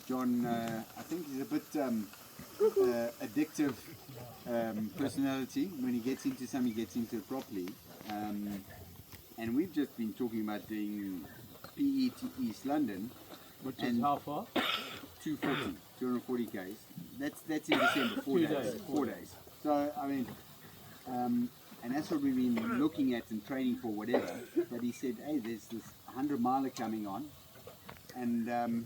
John, I think he's a bit addictive personality. When he gets into something, he gets into it properly. And we've just been talking about doing PE to East London. Which is how far? 240 k's. That's in December, 4 days. 4 days. So I mean, and that's what we've been looking at and training for, whatever. But he said, hey, there's this 100 miler coming on, and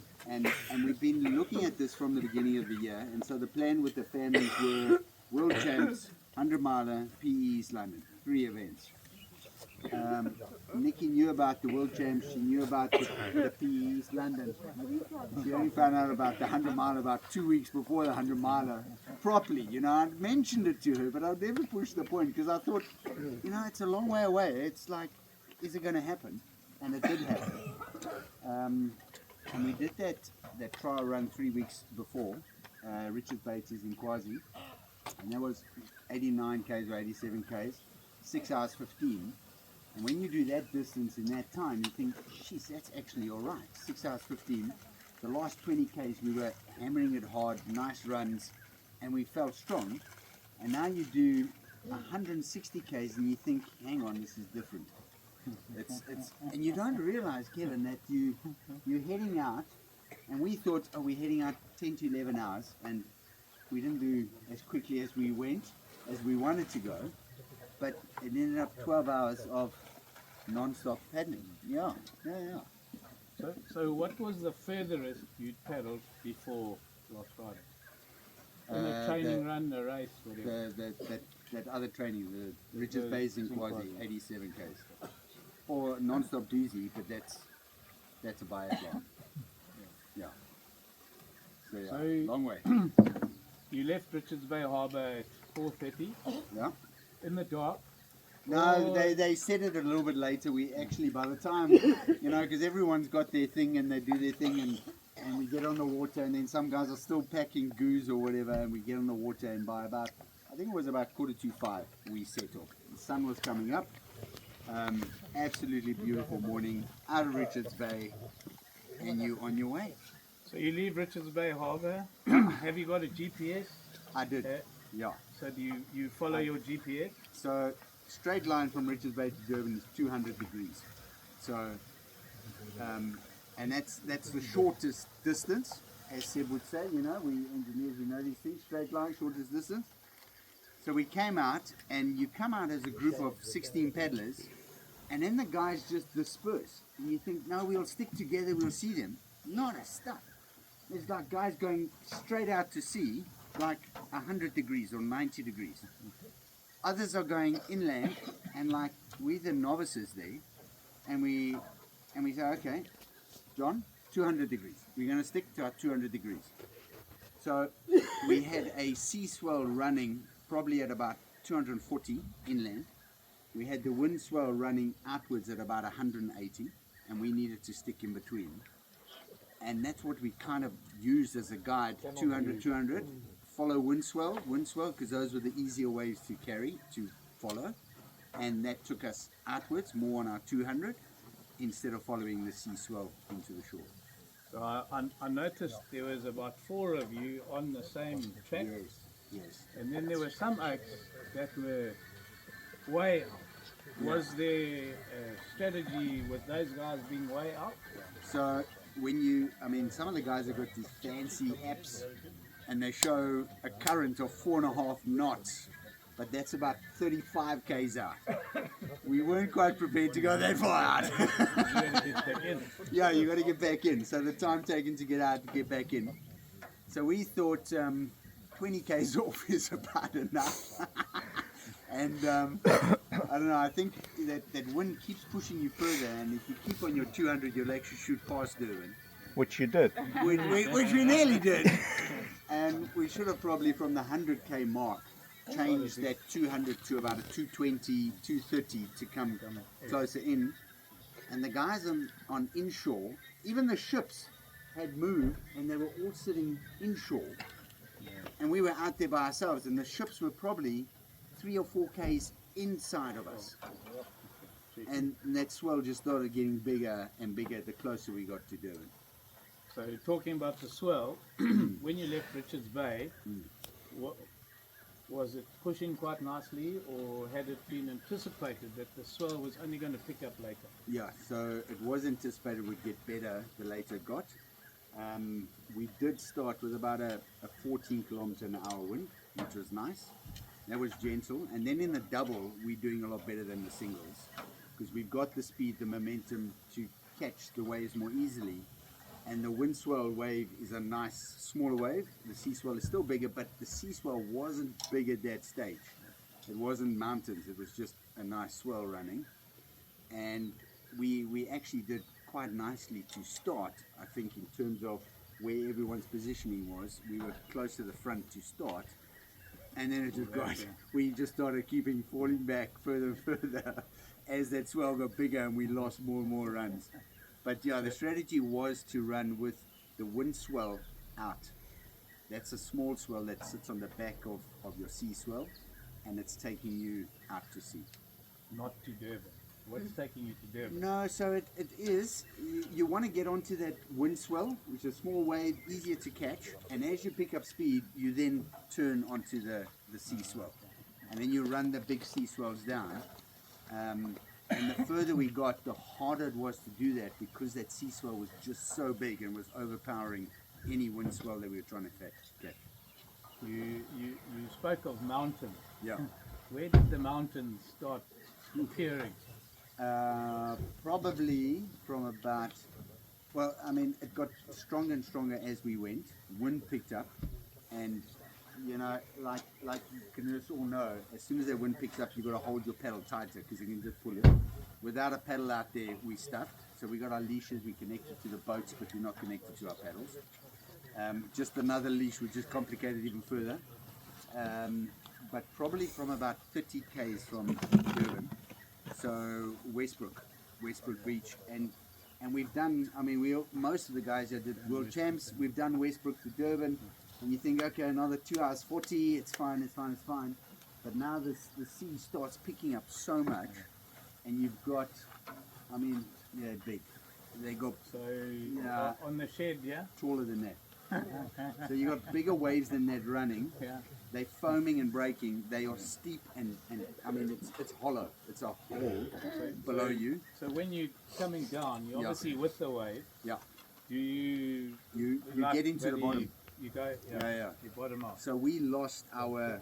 we've been looking at this from the beginning of the year. And so the plan with the families were World Champs, 100 miler, PE East London, 3 events. Nikki knew about the World Champs, she knew about the PE East London. She only found out about the 100 miler about 2 weeks before the 100 miler properly. You know, I mentioned it to her, but I'd never pushed the point because I thought, you know, it's a long way away. It's like, is it going to happen? And it did happen. And we did that trial run 3 weeks before. Richard Bates is in Kwazi, and that was 89 k's or 87 k's, 6 hours 15. And when you do that distance in that time, you think, geez, that's actually all right. 6 hours 15. The last 20 k's we were hammering it hard, nice runs, and we felt strong. And now you do 160 k's and you think, hang on, this is different. And you don't realize, Kevin, that you're heading out, and we thought, oh, we're heading out 10 to 11 hours, and we didn't do as quickly as we went, as we wanted to go. But it ended up 12 hours of non-stop paddling. Yeah. So what was the furthest you paddled before last Friday? In the training run, the race, whatever. That other training, the Richards Bay's in Kwazi, 87 k's. Or non-stop doozy, but that's a biathlon. Yeah. So, yeah, So long way. You left Richards Bay Harbour at 4:30. Yeah. In the dark. No, they said it a little bit later. We actually, by the time, you know, because everyone's got their thing and they do their thing, and we get on the water, and then some guys are still packing goose or whatever, and we get on the water, and by about, I think it was about 4:45, we set off. The sun was coming up. Absolutely beautiful morning out of Richards Bay, and you on your way. So you leave Richards Bay Harbour. Have you got a GPS? I did. Yeah. So do you follow your GPS? So straight line from Richards Bay to Durban is 200 degrees. So, and that's the shortest distance, as Seb would say. You know, we engineers, we know these things. Straight line, shortest distance. So we came out, and you come out as a group of 16 paddlers, and then the guys just disperse. And you think, no, we'll stick together, we'll see them. Not a stuff. There's like guys going straight out to sea, like 100 degrees or 90 degrees. Others are going inland, and like we're the novices there, and we say, okay, John, 200 degrees. We're going to stick to our 200 degrees. So we had a sea swell running probably at about 240 inland. We had the wind swell running outwards at about 180, and we needed to stick in between. And that's what we kind of used as a guide, 200, 200. Follow wind swell, because those were the easier ways to carry, to follow. And that took us outwards, more on our 200, instead of following the sea swell into the shore. So I noticed there was about 4 of you on the same track. Yes. And then there were some oaks that were way out. Was there a strategy with those guys being way out? So some of the guys have got these fancy apps, and they show a current of 4.5 knots, but that's about 35 k's out. We weren't quite prepared to go that far out. You got to get back in. Yeah, you got to get back in. So the time taken to get out, to get back in. So we thought 20 k's off is about enough. And I don't know, I think that wind keeps pushing you further, and if you keep on your 200, you'll actually shoot past Durban. Which you did. Which we nearly did. And we should have probably, from the 100k mark, changed that 200 to about a 220, 230 to come closer in. And the guys on inshore, even the ships had moved, and they were all sitting inshore. And we were out there by ourselves, and the ships were probably 3 or 4 k's inside of us. And that swell just started getting bigger and bigger the closer we got to Durban. So talking about the swell, when you left Richards Bay, what, was it pushing quite nicely, or had it been anticipated that the swell was only going to pick up later? Yeah, so it was anticipated we'd get better the later it got. We did start with about a 14 kilometer an hour wind, which was nice. That was gentle, and then in the double we're doing a lot better than the singles because we've got the speed, the momentum to catch the waves more easily. And the wind swell wave is a nice smaller wave. The sea swell is still bigger, but the sea swell wasn't big at that stage. It wasn't mountains, it was just a nice swell running. And we actually did quite nicely to start, I think, in terms of where everyone's positioning was. We were close to the front to start, and then it just got, we just started falling back further and further as that swell got bigger and we lost more and more runs. But yeah, the strategy was to run with the wind swell out. That's a small swell that sits on the back of your sea swell, and it's taking you out to sea. Not to Durban. What's taking you to Durban? No, so it is, you want to get onto that wind swell, which is a small wave, easier to catch, and as you pick up speed, you then turn onto the sea swell. And then you run the big sea swells down. And the further we got, the harder it was to do that because that sea swell was just so big and was overpowering any wind swell that we were trying to catch. You spoke of mountains. Yeah. Where did the mountains start appearing? Probably from about, well, I mean, it got stronger and stronger as we went. Wind picked up, and you know, like you can just all know, as soon as that wind picks up, you've got to hold your paddle tighter because you can just pull it. Without a paddle out there, we stuffed. So we got our leashes, we connected to the boats, but we're not connected to our paddles. Just another leash, which is complicated even further. But probably from about 30 k's from Durban. So Westbrook Beach, and we've done, I mean, most of the guys that did world champs, we've done Westbrook to Durban, and you think, okay, another 2 hours 40, it's fine. But now the sea starts picking up so much, and you've got, I mean, yeah, big. They go So on the shed, yeah? taller than that. So you got bigger waves than that running. Yeah. They're foaming and breaking. They are steep and I mean it's hollow. It's a hole below you. So when you're coming down, you're Yeah. obviously with the wave. Yeah. Do you You get into the bottom. You go, Yeah. you bottom out. So we lost our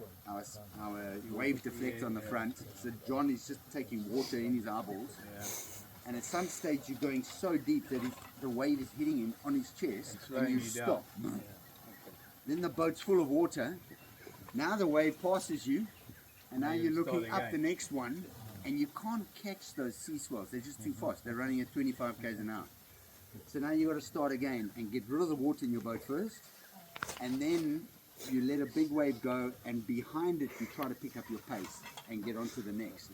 wave deflector on the front. So John is just taking water in his eyeballs. Yeah. And at some stage you're going so deep that the wave is hitting him on his chest, It's and slowing you you down. stop. Then the boat's full of water. Now the wave passes you, and now you you're looking start up the again. next one, and you can't catch those sea swells. They're just too fast. They're running at 25 k's an hour. So now you got to start again and get rid of the water in your boat first, and then you let a big wave go, and behind it you try to pick up your pace and get onto the next.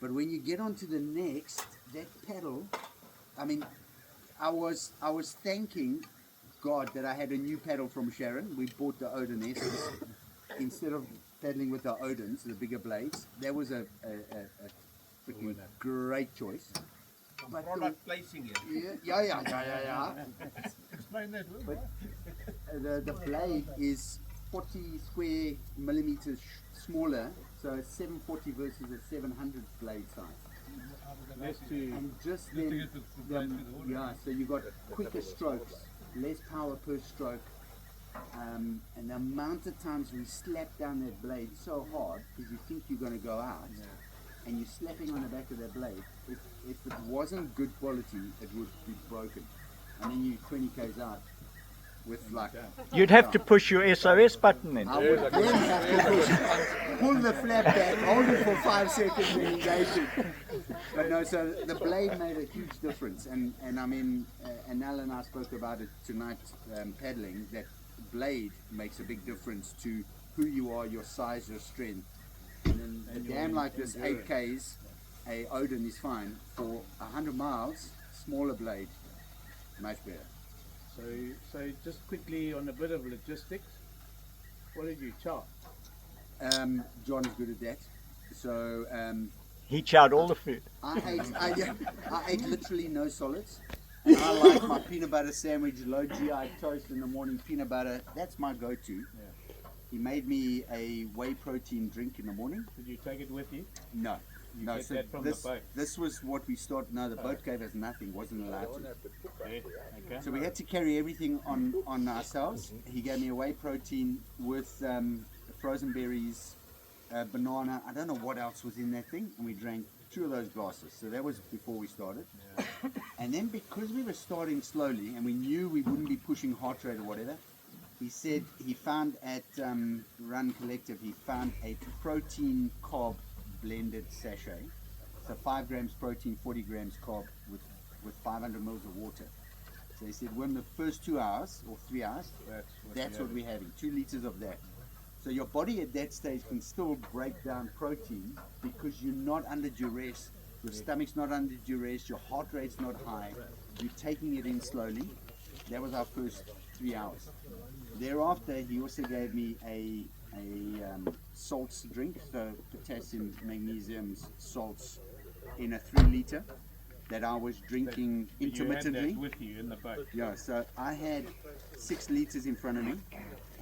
But when you get onto the next, that paddle, I mean, I was thanking God that I had a new paddle from Sharon. We bought the Odin S's instead of paddling with the Odins, the bigger blades. That was a freaking great choice. But Product placing here. yeah. Explain that. But the blade is 40 square millimeters smaller, so it's 740 versus a 700 blade size. Let's do. And just to then, get the blade to the water. yeah, so you got quicker strokes, less power per stroke, and the amount of times we slap down that blade so hard because you think you're going to go out, and you're slapping on the back of that blade. If it wasn't good quality, it would be broken, and then you're 20 k's out with like. You'd have to push your SOS button then. I would then have to pull the flap back, hold it for 5 seconds and engage it. But no, so the blade made a huge difference, and I mean, and Al and I spoke about it tonight paddling, that blade makes a big difference to who you are, your size, your strength. And then a dam like this, 8 k's, a Odin is fine. For 100 miles, smaller blade, much better. So just quickly on a bit of logistics, what did you charge? John is good at that. So He chowed all the food. I ate literally no solids. And I like my peanut butter sandwich, low GI toast in the morning, peanut butter. That's my go-to. He made me a whey protein drink in the morning. Did you take it with you? No. You No, get so that from this, the boat? this was what we started. No, the boat gave us nothing, wasn't allowed to. Yeah. Okay. So we had to carry everything on ourselves. He gave me a whey protein with frozen berries, banana. I don't know what else was in that thing. And we drank 2 of those glasses. So that was before we started. And then because we were starting slowly and we knew we wouldn't be pushing heart rate or whatever, he said he found at Run Collective, he found a protein carb blended sachet. So 5 grams protein, 40 grams carb with 500 mils of water. So he said, when the first 2 hours or 3 hours, that's what we're having, 2 liters of that. So your body at that stage can still break down protein because you're not under duress, your stomach's not under duress, your heart rate's not high, you're taking it in slowly. That was our first 3 hours. Thereafter, he also gave me a salts drink, so potassium, magnesium, salts in a 3 liter that I was drinking intermittently. You had that with you in the boat. Yeah, so I had 6 liters in front of me.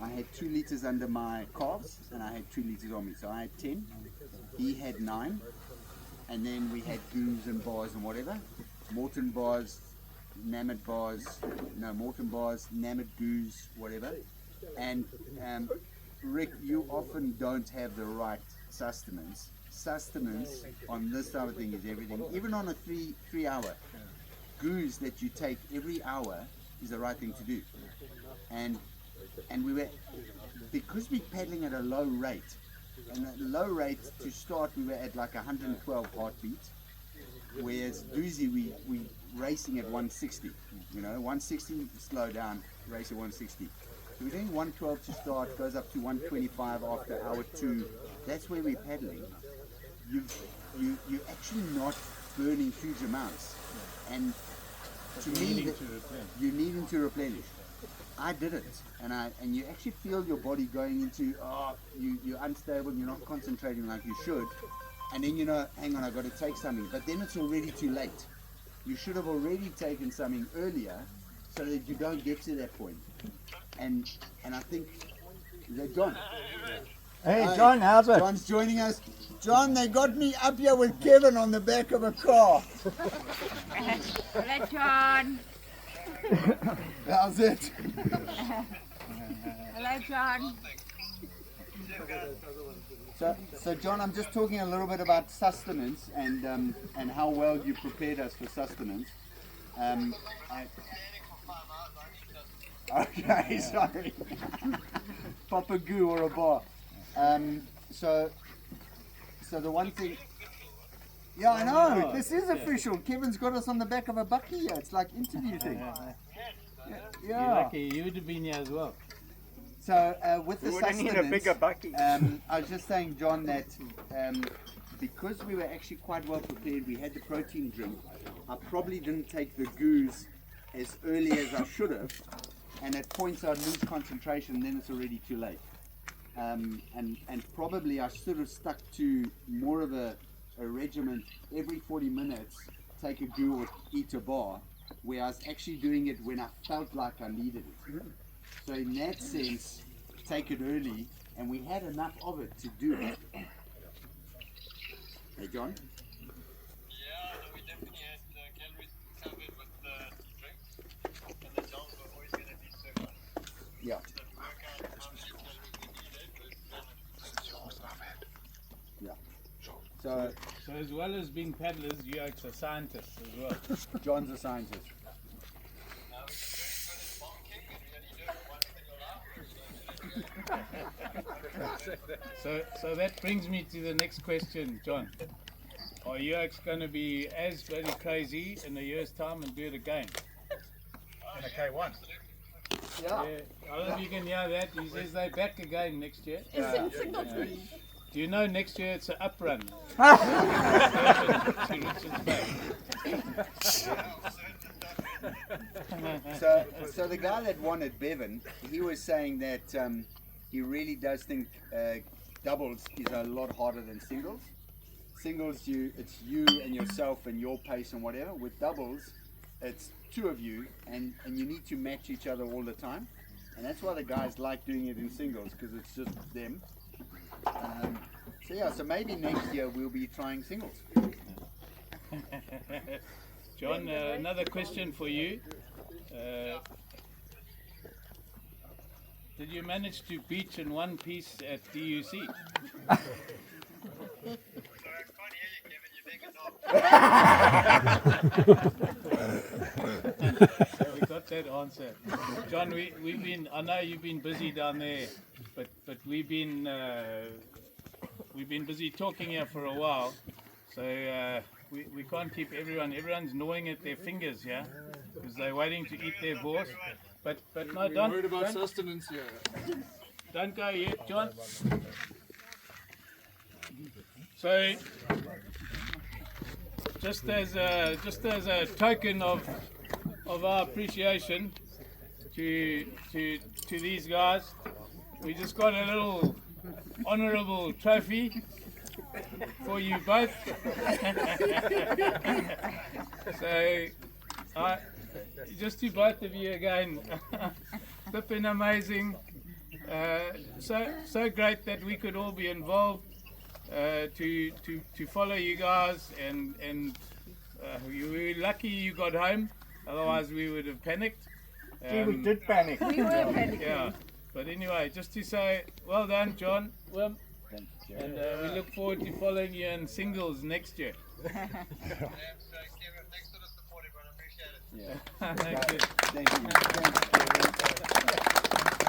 I had 2 liters under my calves, and I had 2 liters on me. So I had 10. He had 9, and then we had goos and bars and whatever. Morton bars, Nammed bars, no Morton bars, Nammed goos, whatever. And Rick, you often don't have the right sustenance. Sustenance on this type of thing is everything. Even on a 3 hour, goos that you take every hour is the right thing to do. And we were, because we're paddling at a low rate, and at a low rate to start we were at like 112 heartbeats, whereas Doozy we racing at 160, 160, slow down, race at 160. So we're doing 112 to start, goes up to 125 after hour 2. That's where we're paddling. You're actually not burning huge amounts, and to me you're needing to replenish. I didn't, and you actually feel your body going into you're unstable, you're not concentrating like you should, and then hang on, I've got to take something, but then it's already too late. You should have already taken something earlier so that you don't get to that point. And I think they're John. Hey, John, how's it? John's joining us. John, they got me up here with Kevin on the back of a car. Hello, John. How's it? Hello, John. So John, I'm just talking a little bit about sustenance and how well you prepared us for sustenance. Okay, sorry. Pop a goo or a bar. So the one thing. Yeah, I know. This is official. Kevin's got us on the back of a bucky here. It's like interview thing. You're Yeah. lucky, you would have been here as well. So with the We would've needed a sustenance, bigger bucky. I was just saying, John, that because we were actually quite well prepared, we had the protein drink. I probably didn't take the goos as early as I should have, and at points I'd lose concentration, and then it's already too late. And probably I should have stuck to more of a regimen. Every 40 minutes, take a goo or eat a bar, where I was actually doing it when I felt like I needed it. So in that sense, take it early, and we had enough of it to do it. Hey, John? Yeah, we definitely had calories covered with the drinks, and the jobs were always going to be so much. Yeah. So to work out how many calories we needed was Yeah. So So as well as being paddlers, you are a scientist as well. John's a scientist. now we're just very good at bonking, and we only do it once in a while. So that brings me to the next question, John. Are you going to be as very crazy in a year's time and do it again? In a K1. Yeah. Yeah, I don't know if you can hear that. He says they're back again next year. Do you know next year it's an up run? To Richards Bay. So the guy that won at Bevan, he was saying that he really does think doubles is a lot harder than singles. Singles, it's you and yourself and your pace and whatever. With doubles, it's two of you, and you need to match each other all the time, and that's why the guys like doing it in singles, because it's just them. So yeah, so maybe next year we'll be trying singles. John, another question for you. Did you manage to beach in one piece at DUC? Sorry, I can't hear you, Kevin. You're being So we got that answer. John, we've been, I know you've been busy down there, but we've been busy talking here for a while, so we can't keep everyone's gnawing at their fingers here, because they're waiting to eat their boars. But no, don't sustenance here. don't go yet, John. So just as a token of our appreciation to these guys, we just got a little honourable trophy for you both. So just to both of you again, flipping amazing. So great that we could all be involved to follow you guys, and we were lucky you got home, otherwise we would have panicked. We did panic. We were panicking. Yeah, but anyway, just to say well done, John, Wim, and we look forward to following you in singles next year. Kevin, thanks for the support, everyone. I appreciate it. Yeah. Thank you. Thank you. Thank you.